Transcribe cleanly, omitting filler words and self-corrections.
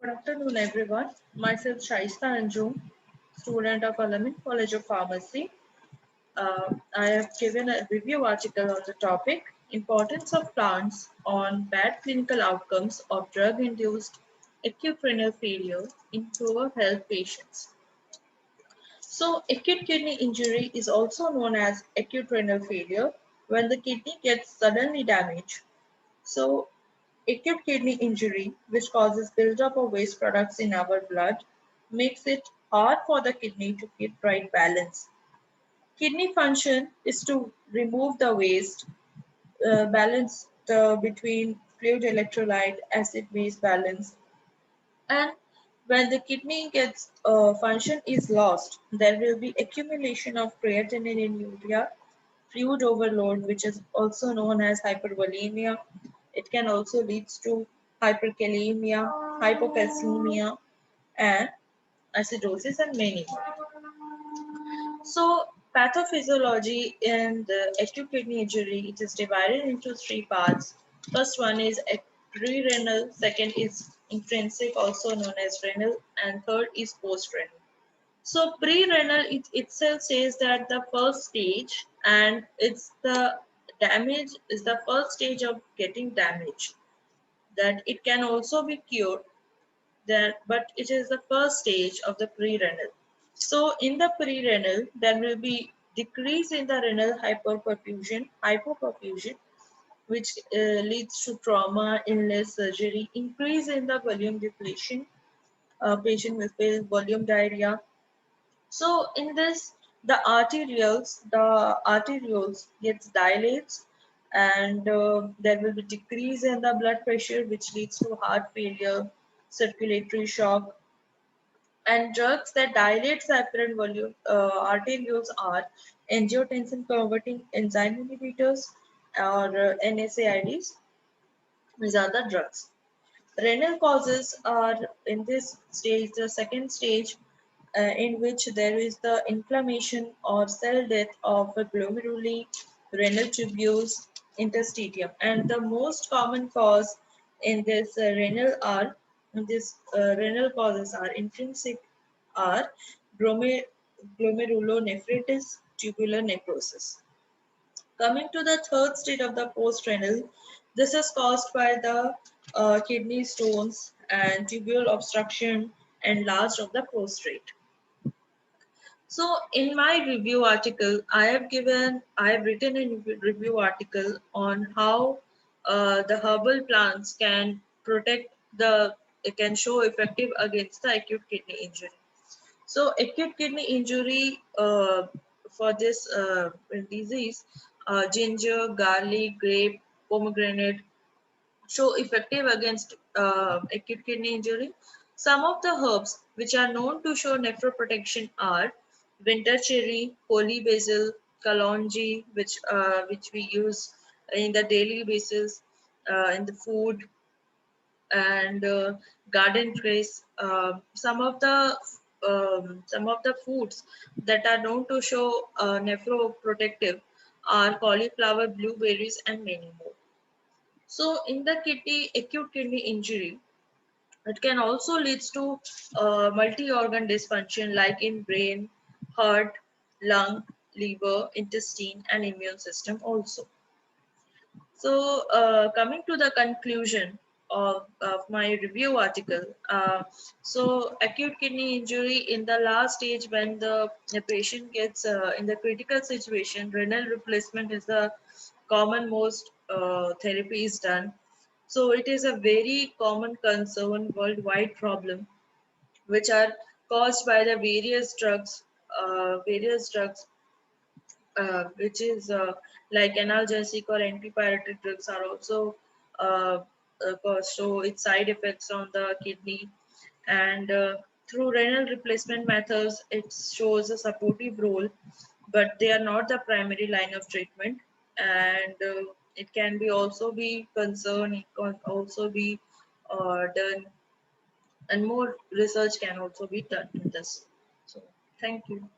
Good afternoon, everyone. Myself Shaista Anjum, student of Alamin College of Pharmacy. I have given a review article on the topic Importance of Plants on Bad Clinical Outcomes of Drug-Induced Acute Renal Failure in Poor Health Patients. So, acute kidney injury is also known as acute renal failure when the kidney gets suddenly damaged. So, acute kidney injury, which causes buildup of waste products in our blood, makes it hard for the kidney to keep right balance. Kidney function is to remove the waste, balance between fluid electrolyte, acid base balance, and when the kidney gets function is lost, there will be accumulation of creatinine in urea, fluid overload, which is also known as hypervolemia. It can also lead to hyperkalemia, hypocalcemia, and acidosis, and many more. So, pathophysiology in the acute kidney injury, it is divided into three parts. First one is pre-renal, second is intrinsic, also known as renal, and third is post-renal. So pre-renal it itself says that the first stage, and it's the damage is the first stage of getting damage. That it can also be cured, that but it is the first stage of the pre-renal. So in the pre-renal, there will be decrease in the renal hypoperfusion, which leads to trauma, illness, surgery, increase in the volume depletion. Patient will feel volume diarrhea. So in this, the arterioles gets dilates, and there will be decrease in the blood pressure, which leads to heart failure, circulatory shock, and drugs that dilate the apparent volume arterioles are angiotensin converting enzyme inhibitors or NSAIDs. These are the drugs. Renal causes are in this stage, the second stage, in which there is the inflammation or cell death of the glomeruli, renal tubules, interstitium, and the most common cause in this renal causes are intrinsic are glomerulonephritis, tubular necrosis. Coming to the third state of the post-renal, this is caused by the kidney stones and tubule obstruction and enlarged of the prostate. So in my review article, I have written a review article on how the herbal plants can protect it can show effective against the acute kidney injury. So acute kidney injury for this disease, ginger, garlic, grape, pomegranate show effective against acute kidney injury. Some of the herbs which are known to show nephroprotection are winter cherry, holy basil, kalonji, which we use in the daily basis in the food, and garden trace. Some of the foods that are known to show nephroprotective are cauliflower, blueberries, and many more. So, in the acute kidney injury, it can also lead to multi-organ dysfunction like in brain, heart, lung, liver, intestine, and immune system also. So, coming to the conclusion of my review article, acute kidney injury in the last stage when the patient gets in the critical situation, renal replacement is the common most therapy is done. So, it is a very common concern, worldwide problem, which are caused by the various drugs which is like analgesic or antipyretic drugs are also uh, show its side effects on the kidney, and through renal replacement methods it shows a supportive role, but they are not the primary line of treatment, and it can be also be concerned, it can also be done, and more research can also be done in this. So thank you.